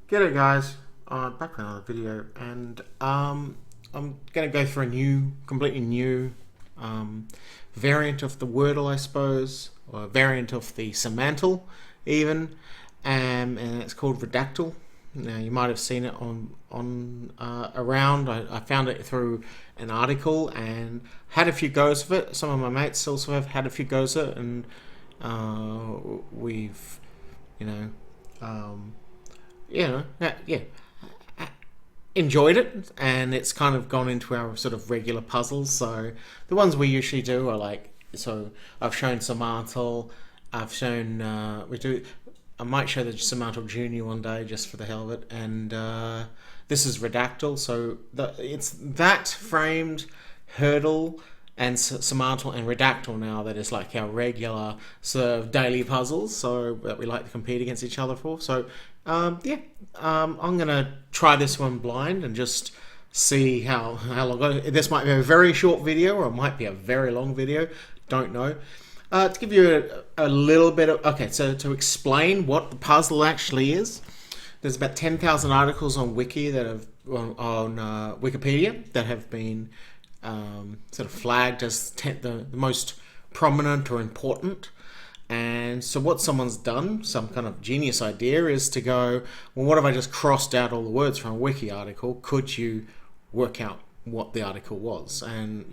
G'day guys, back with another video, and I'm going to go for a completely new variant of the Wordle, I suppose, or a variant of the Semantle, even, and it's called Redactle. Now you might have seen it on around. I found it through an article and had a few goes of it. Some of my mates also have had a few goes of it, and we've, you know. Yeah, enjoyed it, and it's kind of gone into our sort of regular puzzles. So the ones we usually do are like, so I've shown Semantle, I've shown I might show the Semantle Junior one day just for the hell of it, and this is Redactle. So it's that framed hurdle and Semantle and Redactle now that is like our regular sort of daily puzzles, so that we like to compete against each other for. So I'm gonna try this one blind and just see how long. This might be a very short video, or it might be a very long video. Don't know. To give you a little bit of so to explain what the puzzle actually is, there's about 10,000 articles on Wiki that have on Wikipedia that have been sort of flagged as the most prominent or important. And so what someone's done, some kind of genius idea, is to go, well, what if I just crossed out all the words from a wiki article? Could you work out what the article was? And,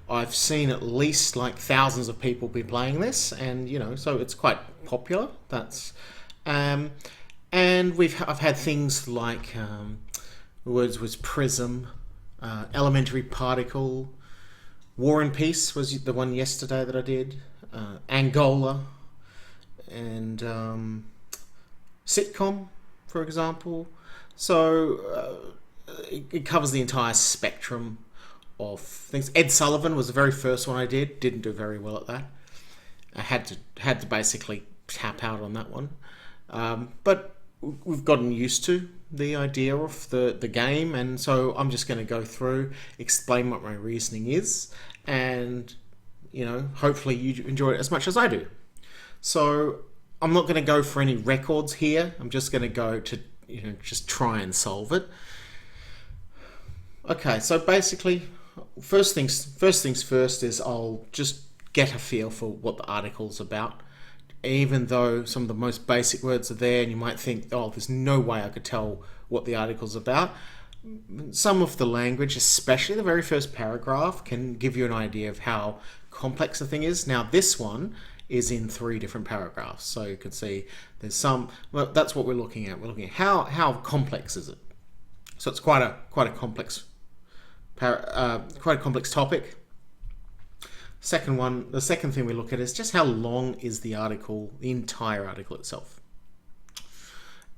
I've seen at least like thousands of people be playing this, and, so it's quite popular. That's and I've had things like words was prism, elementary particle, War and Peace was the one yesterday that I did, Angola, and sitcom, for example. So it covers the entire spectrum of things. Ed Sullivan was the very first one I did. Didn't do very well at that. I had to basically tap out on that one. But we've gotten used to the idea of the game, and so I'm just going to go through, explain what my reasoning is, and hopefully you enjoy it as much as I do. So I'm not going to go for any records here. I'm just going to go to just try and solve it. Okay, so basically, first things first is I'll just get a feel for what the article's about. Even though some of the most basic words are there, and you might think, oh, there's no way I could tell what the article's about. Some of the language, especially the very first paragraph, can give you an idea of how complex the thing is. Now, this one is in 3 different paragraphs, so you can see there's some. Well, that's what we're looking at. We're looking at how complex is it. So it's quite a complex, quite a complex topic. The second thing we look at is just how long is the article, the entire article itself.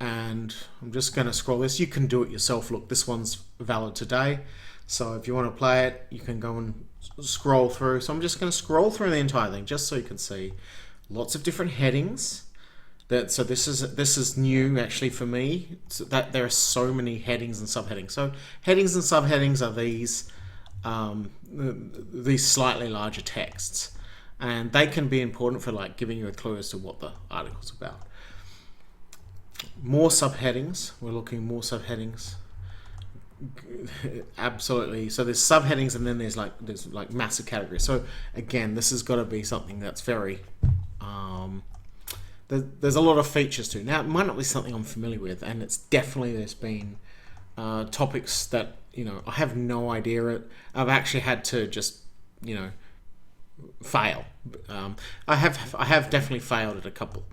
And I'm just going to scroll this. You can do it yourself. Look, this one's valid today. So if you want to play it, you can go and scroll through. So I'm just going to scroll through the entire thing just so you can see lots of different headings. So this is new actually for me. So that there are so many headings and subheadings. So headings and subheadings are these slightly larger texts, and they can be important for like giving you a clue as to what the article's about. More subheadings. We're looking more subheadings. Absolutely. So there's subheadings, and then there's like massive categories. So again, this has got to be something that's very there's a lot of features to. Now, it might not be something I'm familiar with, and it's definitely there's been topics that I have no idea. I've actually had to just fail. I have definitely failed at a couple,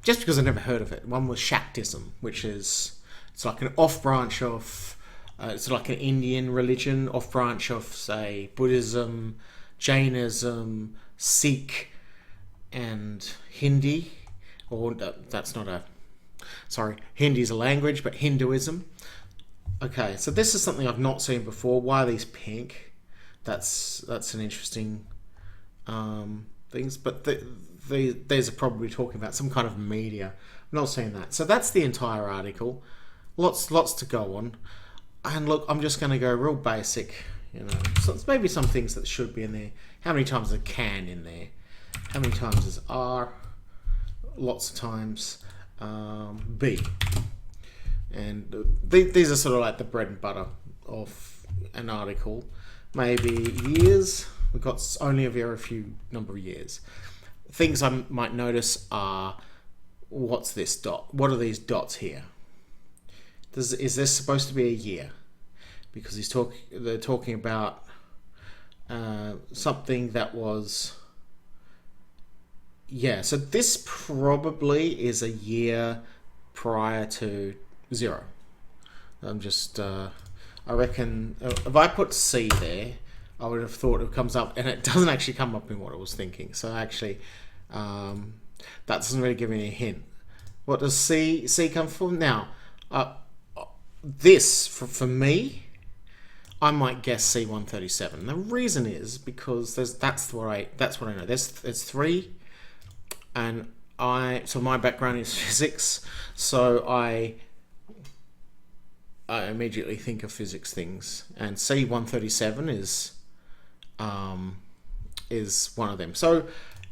just because I never heard of it. One was Shaktism, which it's like an off branch of it's like an Indian religion, off branch of say Buddhism, Jainism, Sikh, and Hindi. Or that's not a Hindi is a language, but Hinduism. Okay, so this is something I've not seen before. Why are these pink? That's an interesting things. But these are probably talking about some kind of media. I'm not seeing that. So that's the entire article. Lots to go on. And look, I'm just going to go real basic. So it's maybe some things that should be in there. How many times is a can in there? How many times is are? Lots of times. B. And these are sort of like the bread and butter of an article. Maybe years, we've got only a very few number of years. Things I might notice are, what's this dot? What are these dots here? Is this supposed to be a year? Because they're talking about something that was, yeah, so this probably is a year prior to 0. I'm just, I reckon, if I put C there, I would have thought it comes up, and it doesn't actually come up in what I was thinking. So actually, that doesn't really give me a hint. What does C come from? Now, this, for me, I might guess C137. The reason is because that's what I know. There's 3, and so my background is physics, so I immediately think of physics things, and C137 is one of them. So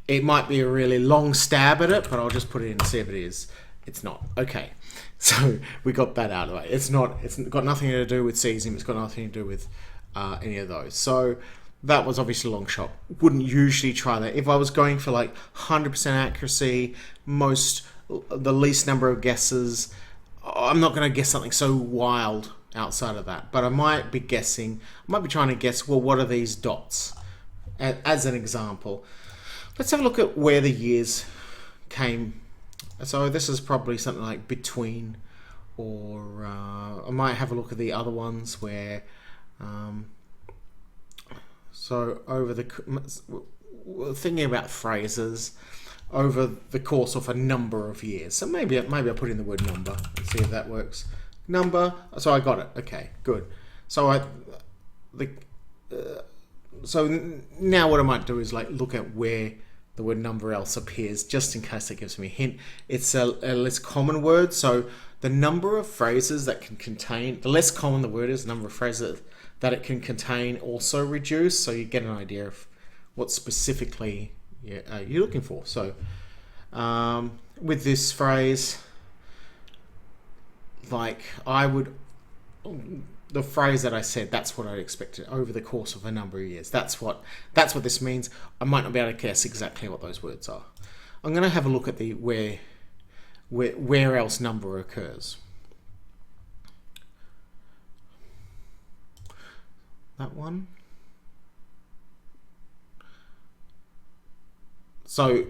it might be a really long stab at it, but I'll just put it in and see if it is. It's not. Okay. So we got that out of the way. It's got nothing to do with cesium. It's got nothing to do with any of those. So that was obviously a long shot. Wouldn't usually try that. If I was going for like 100% accuracy, the least number of guesses, I'm not going to guess something so wild outside of that. But I might be trying to guess, well, what are these dots? As an example. Let's have a look at where the years came. So this is probably something like between, or I might have a look at the other ones where, so we're thinking about phrases over the course of a number of years. So maybe I put in the word number and see if that works. Number, so I got it. Okay, good. So so now what I might do is like look at where the word number else appears, just in case that gives me a hint. It's a less common word, so the number of phrases that can contain, the less common the word is, the number of phrases that it can contain also reduce, so you get an idea of what specifically you're looking for. So with this phrase, like the phrase that I said, that's what I'd expected over the course of a number of years. That's what this means. I might not be able to guess exactly what those words are. I'm going to have a look at the where else number occurs. That one. So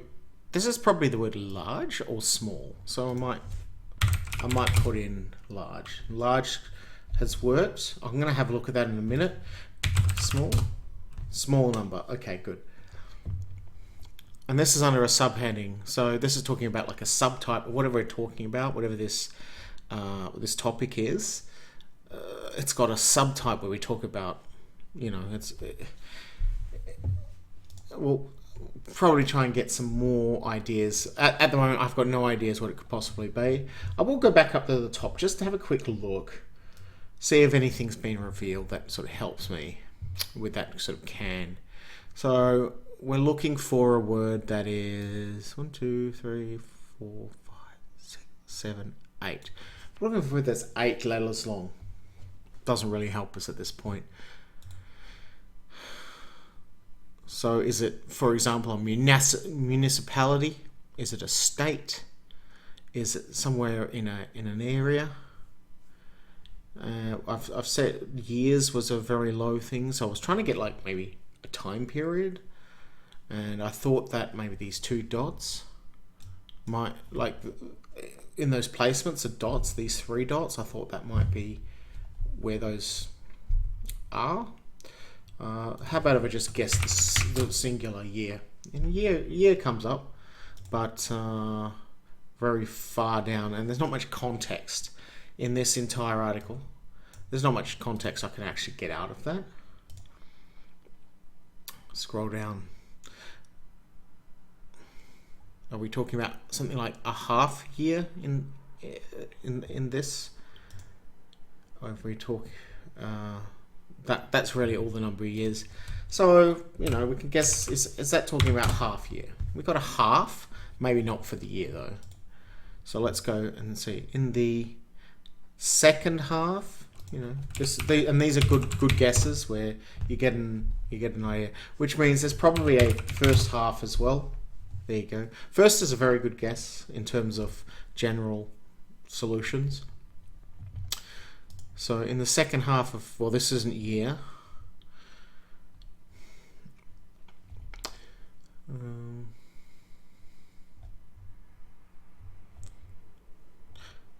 this is probably the word large or small. So I might put in large. Large has worked. I'm going to have a look at that in a minute. Small number. Okay, good. And this is under a subheading. So this is talking about like a subtype, or whatever we're talking about, whatever this topic is. It's got a subtype where we talk about, we'll probably try and get some more ideas. At the moment, I've got no ideas what it could possibly be. I will go back up to the top just to have a quick look. See if anything's been revealed that sort of helps me with that sort of can. So we're looking for a word that is 1, 2, 3, 4, 5, 6, 7, 8. We're looking for a word that's 8 letters long. Doesn't really help us at this point. So is it, for example, a municipality? Is it a state? Is it somewhere in an area? I've said years was a very low thing, so I was trying to get like maybe a time period, and I thought that maybe these 2 dots might, like in those placements of dots, these 3 dots, I thought that might be where those are. How about if I just guess the singular year? And year comes up, but very far down, and there's not much context in this entire article. There's not much context I can actually get out of that. Scroll down. Are we talking about something like a half year in this? Or if we talk, that's really all the number of years. So we can guess, is that talking about half year? We've got a half, maybe not for the year though. So let's go and see in the second half. And these are good guesses where you get an idea, which means there's probably a first half as well. There you go. First is a very good guess in terms of general solutions. So in the second half of, well, this isn't year.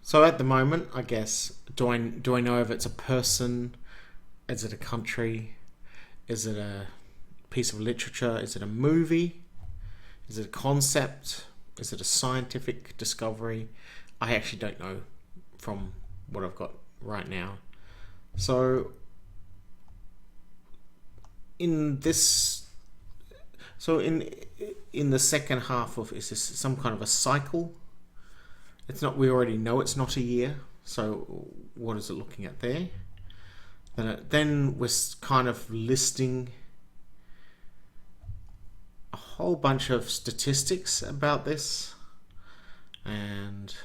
So at the moment, I guess, do I know if it's a person? Is it a country? Is it a piece of literature? Is it a movie? Is it a concept? Is it a scientific discovery? I actually don't know from what I've got right now. So in this, in the second half of, is this some kind of a cycle? It's not. We already know it's not a year. So what is it looking at there? Then we're kind of listing a whole bunch of statistics about this, and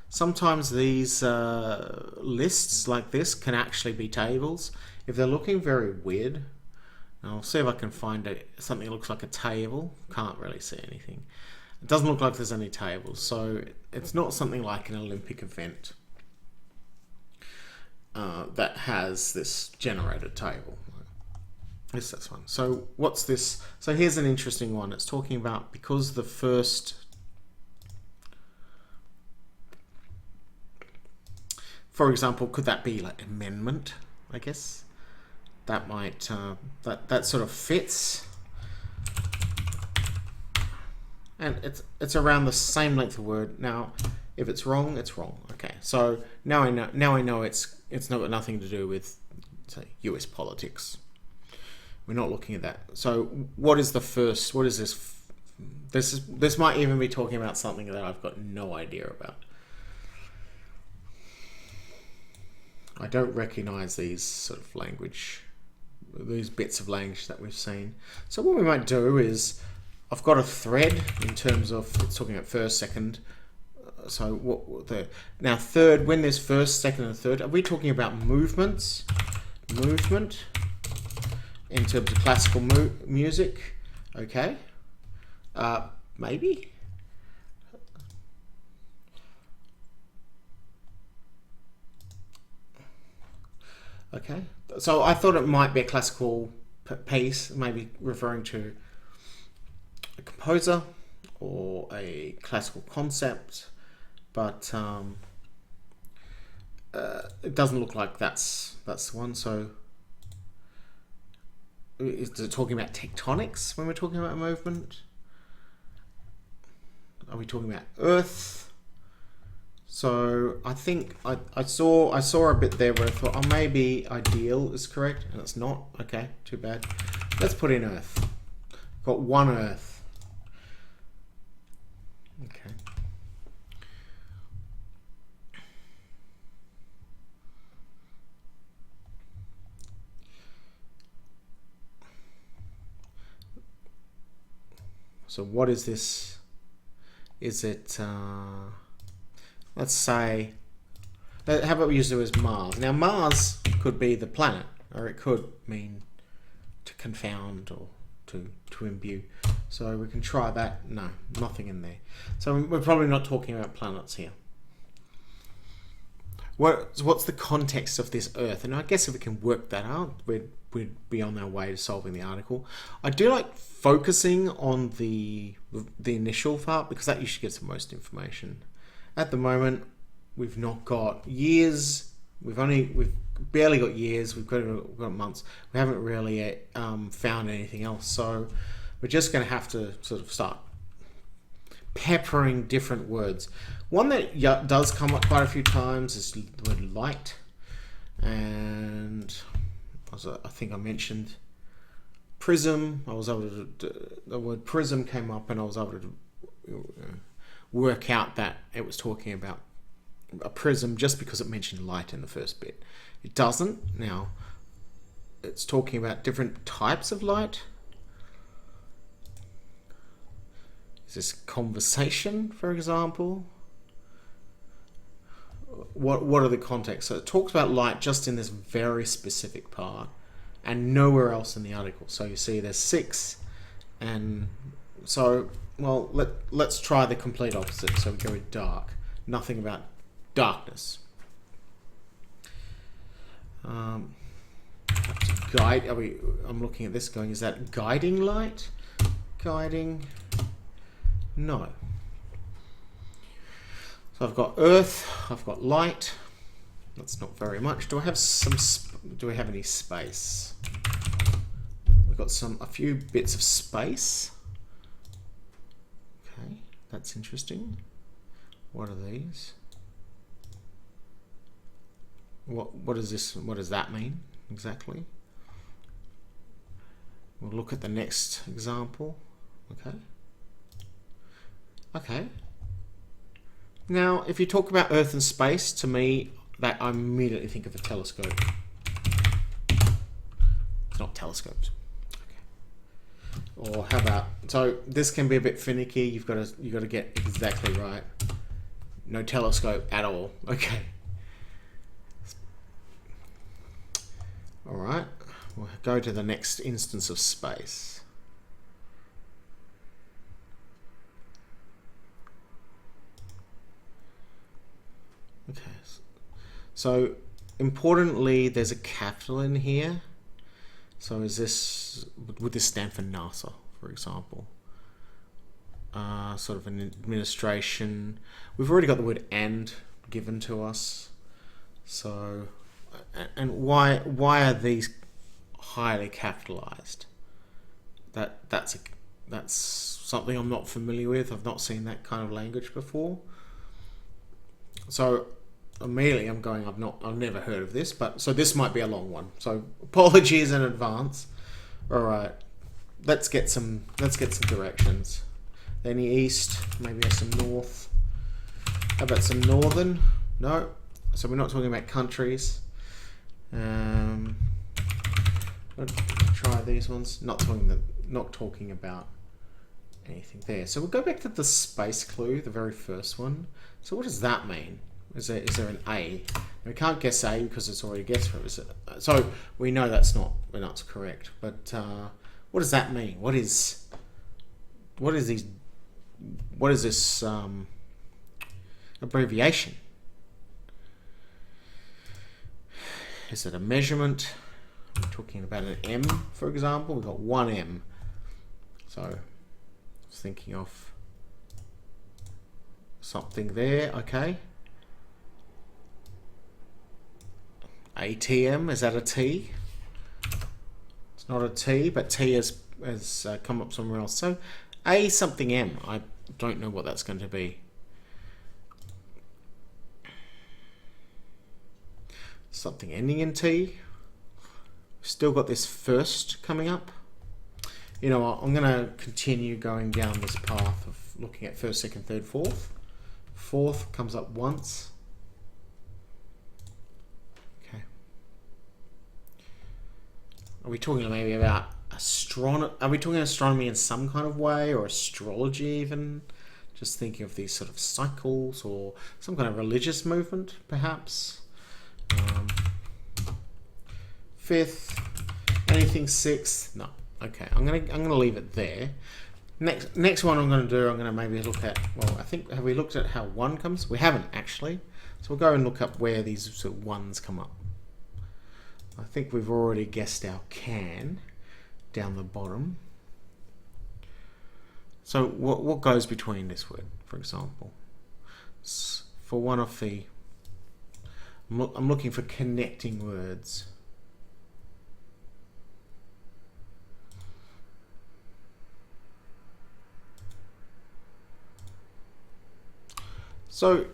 sometimes these lists like this can actually be tables. If they're looking very weird, I'll see if I can find something that looks like a table. Can't really see anything. It doesn't look like there's any tables, so it's not something like an Olympic event that has this generated table. Yes, that's one. So what's this? So here's an interesting one. It's talking about because the first, for example, could that be like amendment? I guess that might that sort of fits. And it's around the same length of word. Now, if it's wrong, it's wrong. Okay, so now I know it's not got nothing to do with, say, US politics. We're not looking at that. So what is the first? What is this? This might even be talking about something that I've got no idea about. I don't recognize these sort of language, these bits of language that we've seen. So what we might do is, I've got a thread in terms of, it's talking about first, second. So now third, when there's first, second, and third, are we talking about movements? Movement in terms of classical music. Okay. Maybe. Okay. So I thought it might be a classical piece, maybe referring to a composer or a classical concept, but it doesn't look like that's the one. So is it talking about tectonics when we're talking about a movement? Are we talking about Earth? So I think I saw a bit there where I thought, oh, maybe ideal is correct, and it's not. Okay, too bad. Let's put in Earth. Got one Earth. Okay. So what is this? Is it, let's say, how about we use it as Mars? Now Mars could be the planet, or it could mean to confound or to imbue. So we can try that. No, nothing in there. So we're probably not talking about planets here. What's the context of this Earth? And I guess if we can work that out, we'd be on our way to solving the article. I do like focusing on the initial part because that usually gets the most information. At the moment, we've not got years. We've barely got years. We've got months. We haven't really found anything else. So we're just going to have to sort of start peppering different words. One that does come up quite a few times is the word light, and I think I mentioned prism. I was able to, the word prism came up, and I was able to work out that it was talking about a prism just because it mentioned light in the first bit. It doesn't. Now it's talking about different types of light. Is this conversation, for example? what are the contexts? So it talks about light just in this very specific part and nowhere else in the article. So you see there's 6, and so, well, let's try the complete opposite. So we go with dark. Nothing about darkness. Guide. I'm looking at this going, is that guiding light? Guiding? No. So I've got earth, I've got light. That's not very much. Do I have any space? We've got a few bits of space. Okay, that's interesting. What are these? What is this? What does that mean exactly? We'll look at the next example. Okay. Okay. Now, if you talk about Earth and space, to me, that I immediately think of a telescope. It's not telescopes. Okay. Or how about, so this can be a bit finicky. You've got to get exactly right. No telescope at all. Okay. All right. We'll go to the next instance of space. Okay. So importantly, there's a capital in here. So would this stand for NASA, for example? Sort of an administration. We've already got the word "and" given to us. So, and why are these highly capitalized? That's something I'm not familiar with. I've not seen that kind of language before. So immediately I'm going, I've never heard of this, but so this might be a long one. So apologies in advance. All right, let's get some directions. Any east, maybe some north. How about some northern? No. So we're not talking about countries. Let's try these ones. Not talking about anything there. So we'll go back to the space clue, the very first one. So what does that mean? Is there an A? We can't guess A because it's already guessed for us. So we know that's not correct. But what does that mean? What is this abbreviation? Is it a measurement? We're talking about an M, for example. We've got 1 M. So I was thinking of something there. Okay. ATM, is that a T? It's not a T, but T has come up somewhere else. So A something M. I don't know what that's going to be. Something ending in T. Still got this first coming up. You know what? I'm going to continue going down this path of looking at first, second, third, fourth. Fourth comes up once. Okay. Are we talking maybe about astronomy? Are we talking astronomy in some kind of way, or astrology even? Just thinking of these sort of cycles, or some kind of religious movement, perhaps. Fifth, anything sixth? No. Okay, I'm gonna leave it there. Next one I'm gonna maybe look at. Well, I think, have we looked at how 1 comes? We haven't actually. So we'll go and look up where these sort of 1s come up. I think we've already guessed our can down the bottom. So what goes between this word, for example? For one of the, I'm looking for connecting words. So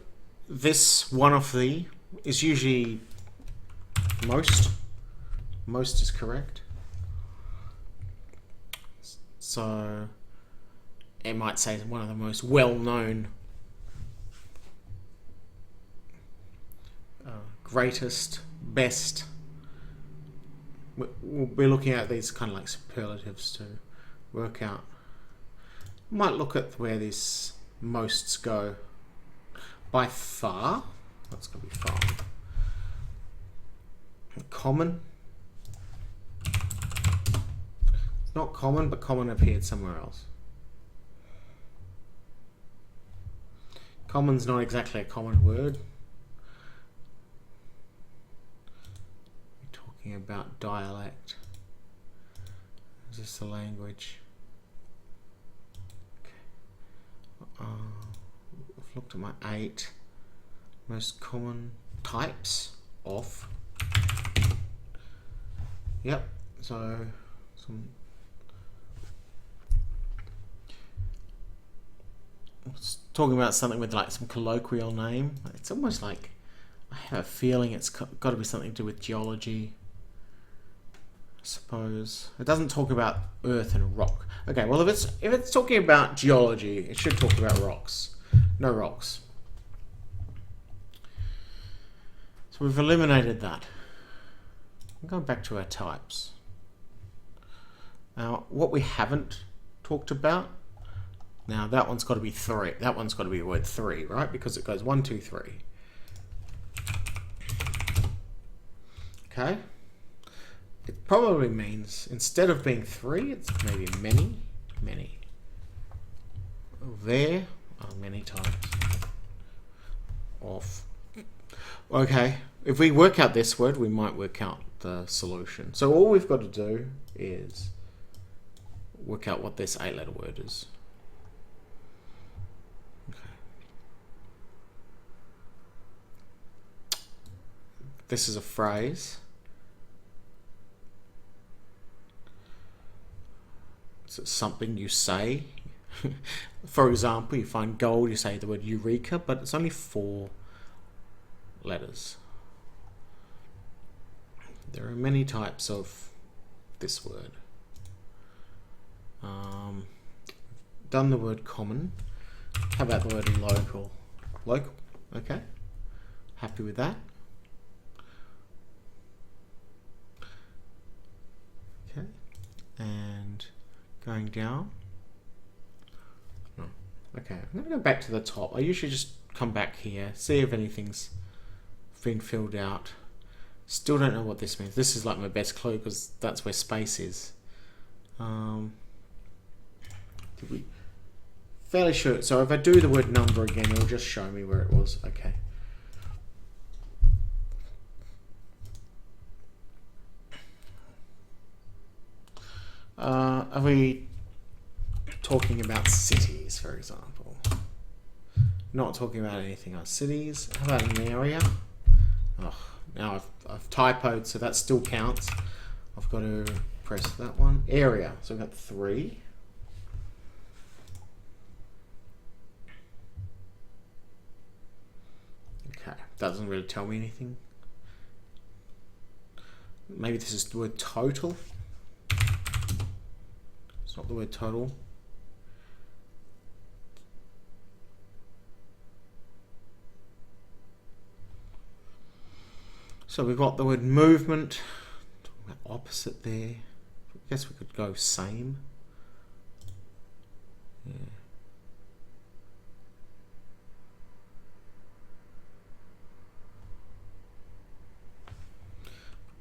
this one of the is usually most. Most is correct. So it might say one of the most well-known, greatest, best. We're looking at these kind of like superlatives to work out. Might look at where these mosts go. By far, That's going to be 5. Common. It's not common, but common appeared somewhere else. Common's not exactly a common word. We're talking about dialect. Is this a language? Okay. I've looked at my 8 most common types of. Yep. So some. Talking about something with like some colloquial name. It's almost like I have a feeling it's got to be something to do with geology. I suppose it doesn't talk about earth and rock. Okay, well if it's talking about geology, it should talk about rocks. No rocks. So we've eliminated that. I'm going back to our types. Now, what we haven't talked about. Now that one's got to be 3. That one's got to be word 3, right? Because it goes 1, 2, 3. Okay. It probably means instead of being 3, it's maybe many, many. There are many types of. Okay. If we work out this word, we might work out the solution. So all we've got to do is work out what this 8-letter word is. This is a phrase. It's something you say. For example, you find gold, you say the word eureka, but it's only 4 letters. There are many types of this word. Done the word common. How about the word local? Local, okay. Happy with that? Okay, and going down. No. Okay, I'm going to go back to the top. I usually just come back here, see if anything's been filled out. Still don't know what this means. This is like my best clue because that's where space is. Fairly sure. So if I do the word number again, it'll just show me where it was. Okay. Are we talking about cities, for example? Not talking about anything else. Cities. How about an area? Oh, now I've typoed, so that still counts. I've got to press that one. Area. So we've got 3. Okay. Doesn't really tell me anything. Maybe this is the word total. It's not the word total. So we've got the word movement. Talking about opposite there. I guess we could go same. Yeah.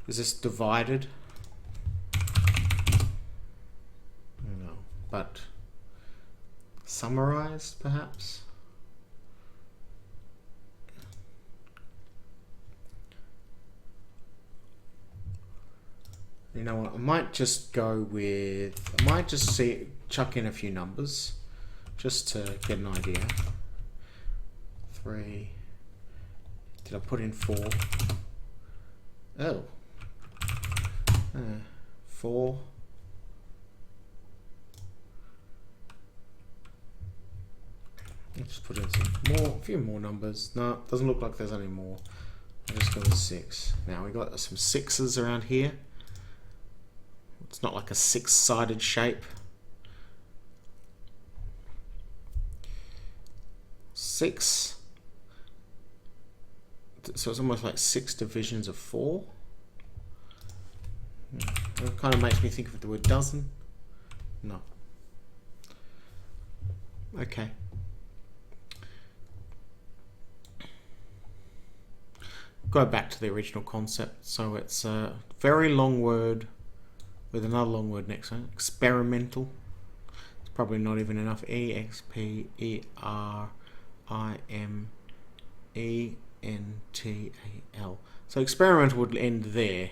Is this divided? No, but summarized perhaps? You know what, I might just go with, I might just chuck in a few numbers just to get an idea. 3, did I put in 4? Oh. 4. Let's just put in a few more numbers. No, doesn't look like there's any more. I'll just go with 6. Now we got some 6s around here. It's not like a 6-sided shape. 6. So it's almost like 6 divisions of 4. It kind of makes me think of the word dozen. No. go back to the original concept. So it's a very long word with another long word next to it. Experimental. It's probably not even enough. EXPERIMENTAL. So experimental would end there.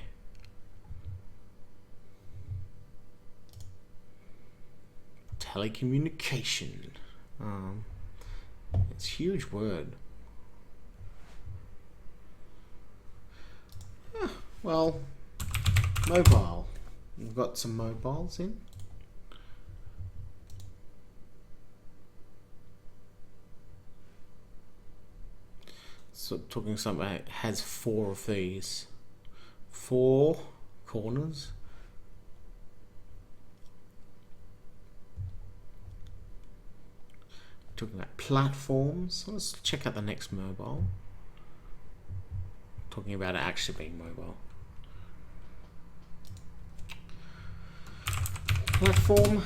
Telecommunication. It's a huge word. Well, mobile. We've got some mobiles in. So talking something that has 4 of these. 4 corners. Talking about platforms. Let's check out the next mobile. Talking about it actually being mobile. Platform.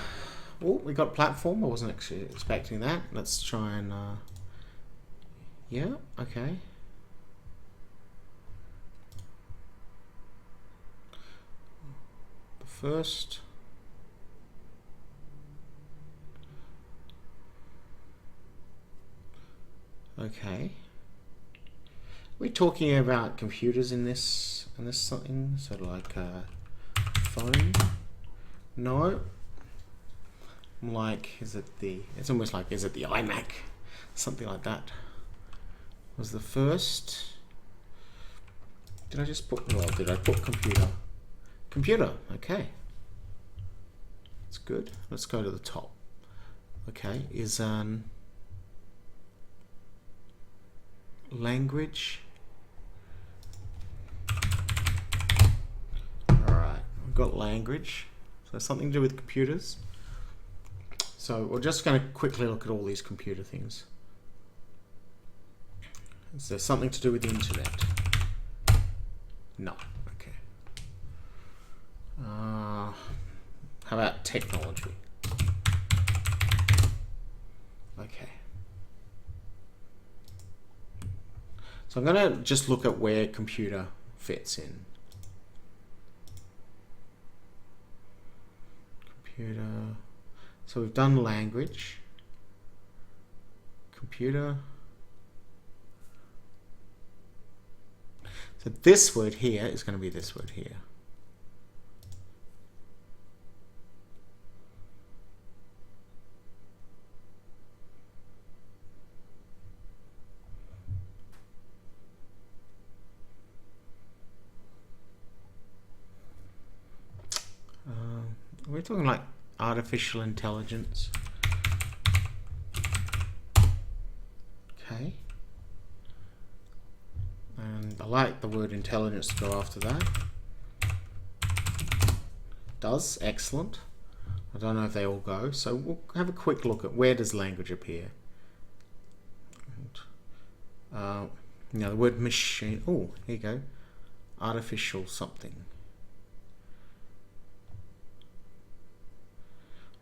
Oh, we got platform. I wasn't actually expecting that. Let's try and yeah, okay. The first. Okay. We're talking about computers in this something, sort of like a phone. No. Like, is it the? It's almost like, is it the iMac? Something like that. Was the first. Did I just put? Well, did I put computer? Computer. Okay. That's good. Let's go to the top. Okay, is language. Alright, I've got language. So something to do with computers. So we're just going to quickly look at all these computer things. Is there something to do with the internet? No. Okay. How about technology? Okay. So I'm going to just look at where computer fits in. Computer. So we've done language. Computer. So this word here is going to be this word here. We're talking like artificial intelligence. Okay. And I like the word intelligence to go after that. Does. Excellent. I don't know if they all go. So we'll have a quick look at where does language appear. Now the word machine. Oh, here you go. Artificial something.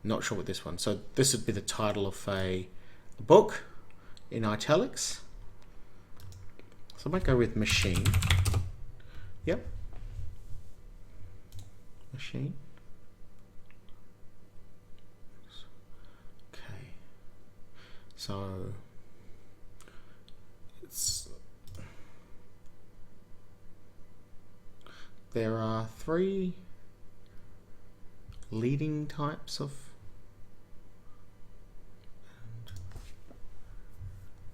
Not sure what this one. So this would be the title of a book in italics. So I might go with machine. Yep. Machine. Okay. So there are 3 leading types of.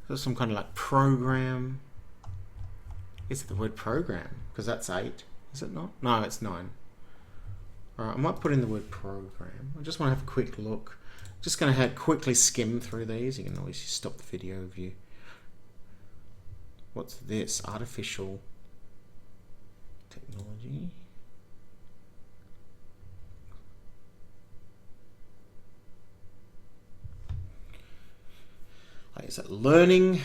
There's some kind of like program. Is it the word program? Because that's 8. Is it not? No, it's 9. Alright, I might put in the word program. I just want to have a quick look. Just going to quickly skim through these. You can always stop the video if you. What's this? Artificial technology. Is it learning?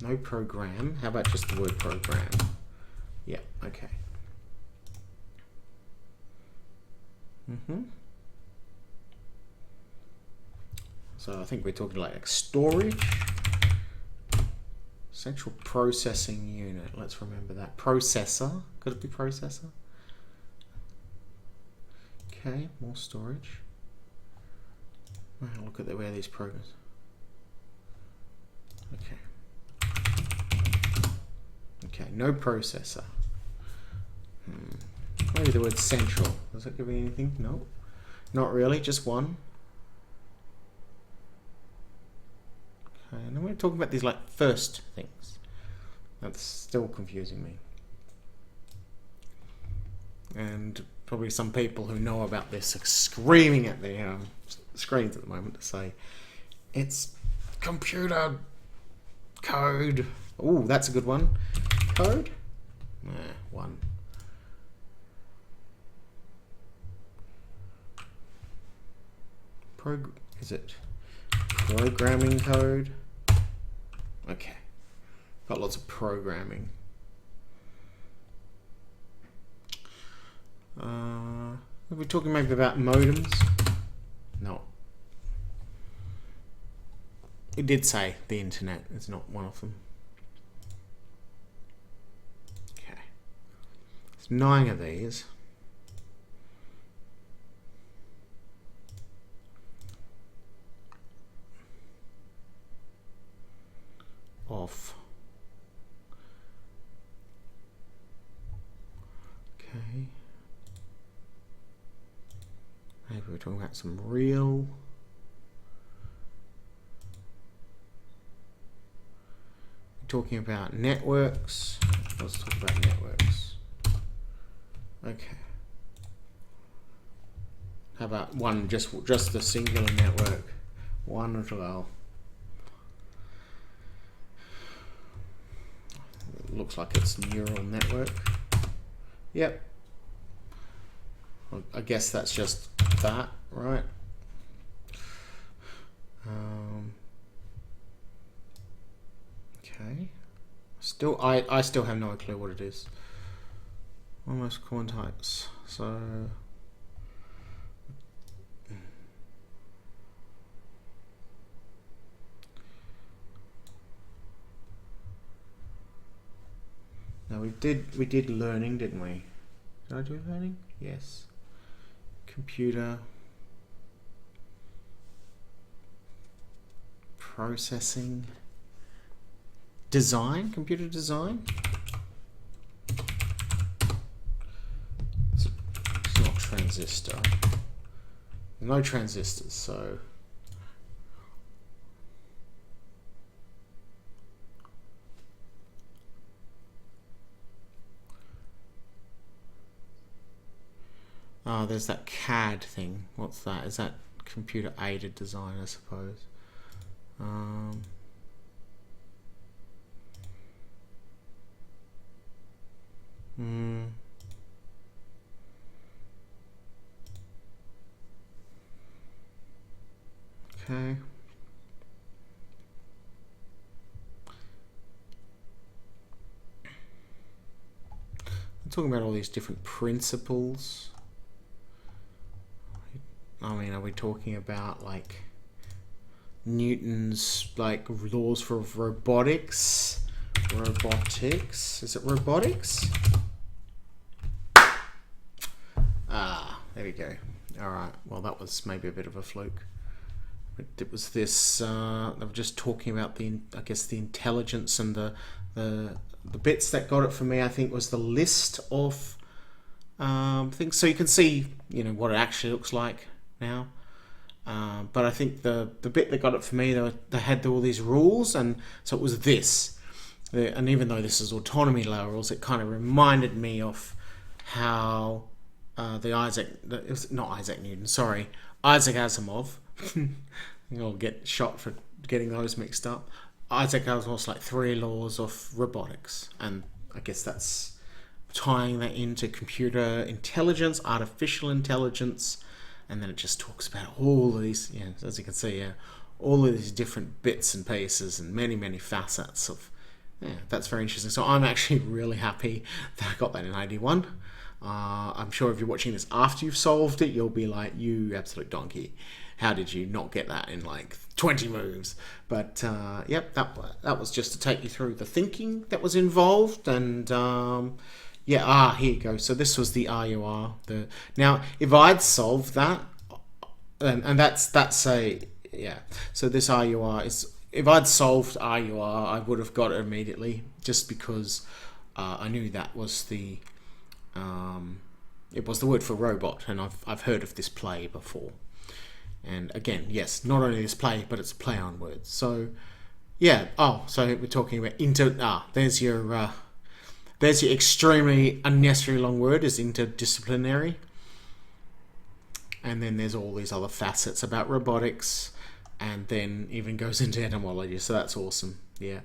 No program. How about just the word program? Yeah, okay. So I think we're talking like storage. Central processing unit. Let's remember that. Processor. Could it be processor? Okay, more storage. Look at where these programs. Okay, no processor. Maybe the word central. Does that give me anything? No. Not really, just one. Okay, and then we're talking about these like first things. That's still confusing me. And probably some people who know about this are screaming at their screens at the moment to say, it's computer code. Oh, that's a good one. Code? Nah, one. Is it programming code? Okay. Got lots of programming. Are we talking maybe about modems? No. It did say the internet. It's not one of them. Okay. There's 9 of these. Off. Okay. Maybe we're talking about some real. We're talking about networks. Let's talk about networks. Okay. How about one, just the singular network? One as well. Looks like it's neural network. Yep. Well, I guess that's just that, right? Okay. I still have no clue what it is. Almost common types. So now we did learning, didn't we? Did I do learning? Yes. Computer processing design, computer design. It's not transistor. No transistors, so there's that CAD thing. What's that? Is that computer aided design, I suppose? Okay. I'm talking about all these different principles. I mean, are we talking about like Newton's like laws for robotics? Robotics? Is it robotics? There we go. All right. Well, that was maybe a bit of a fluke. It was this. They were just talking about I guess the intelligence and the bits that got it for me. I think was the list of things, so you can see what it actually looks like now. But I think the bit that got it for me, they had all these rules, and so it was this. And even though this is autonomy layer rules, it kind of reminded me of how it was not Isaac Newton, sorry, Isaac Asimov. I'll get shot for getting those mixed up. Isaac Asimov's like 3 laws of robotics, and I guess that's tying that into computer intelligence, artificial intelligence, and then it just talks about all of these, as you can see, all of these different bits and pieces and many facets of. That's very interesting. So I'm actually really happy that I got that in 81. I'm sure if you're watching this after you've solved it, you'll be like, you absolute donkey. How did you not get that in like 20 moves? But yep, that was just to take you through the thinking that was involved. And yeah, here you go. So this was the RUR. Now, if I'd solved that, and that's a, yeah. So this RUR is, if I'd solved RUR, I would have got it immediately, just because I knew that was the it was the word for robot, and I've heard of this play before. And again, yes, not only this play, but it's a play on words. So yeah. Oh, so we're talking about there's your extremely unnecessary long word is interdisciplinary. And then there's all these other facets about robotics, and then even goes into etymology. So that's awesome. Yeah.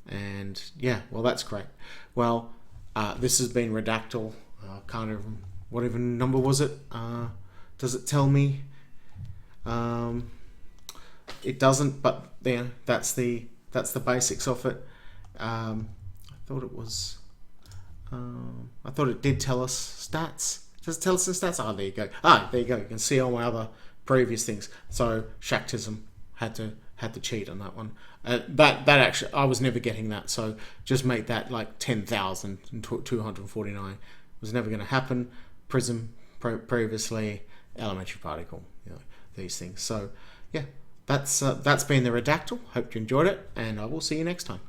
And yeah, well, that's great. Well, this has been Redactle. Kind of, whatever number was it? Does it tell me? It doesn't, but yeah, that's the basics of it. I thought it was. I thought it did tell us stats. Does it tell us the stats? Oh, there you go. There you go. You can see all my other previous things. So Shaktism had to cheat on that one. That actually, I was never getting that. So just make that like 10,249. Was never going to happen. Prism previously, elementary particle. These things. So yeah, that's been the Redactle. Hope you enjoyed it, and I will see you next time.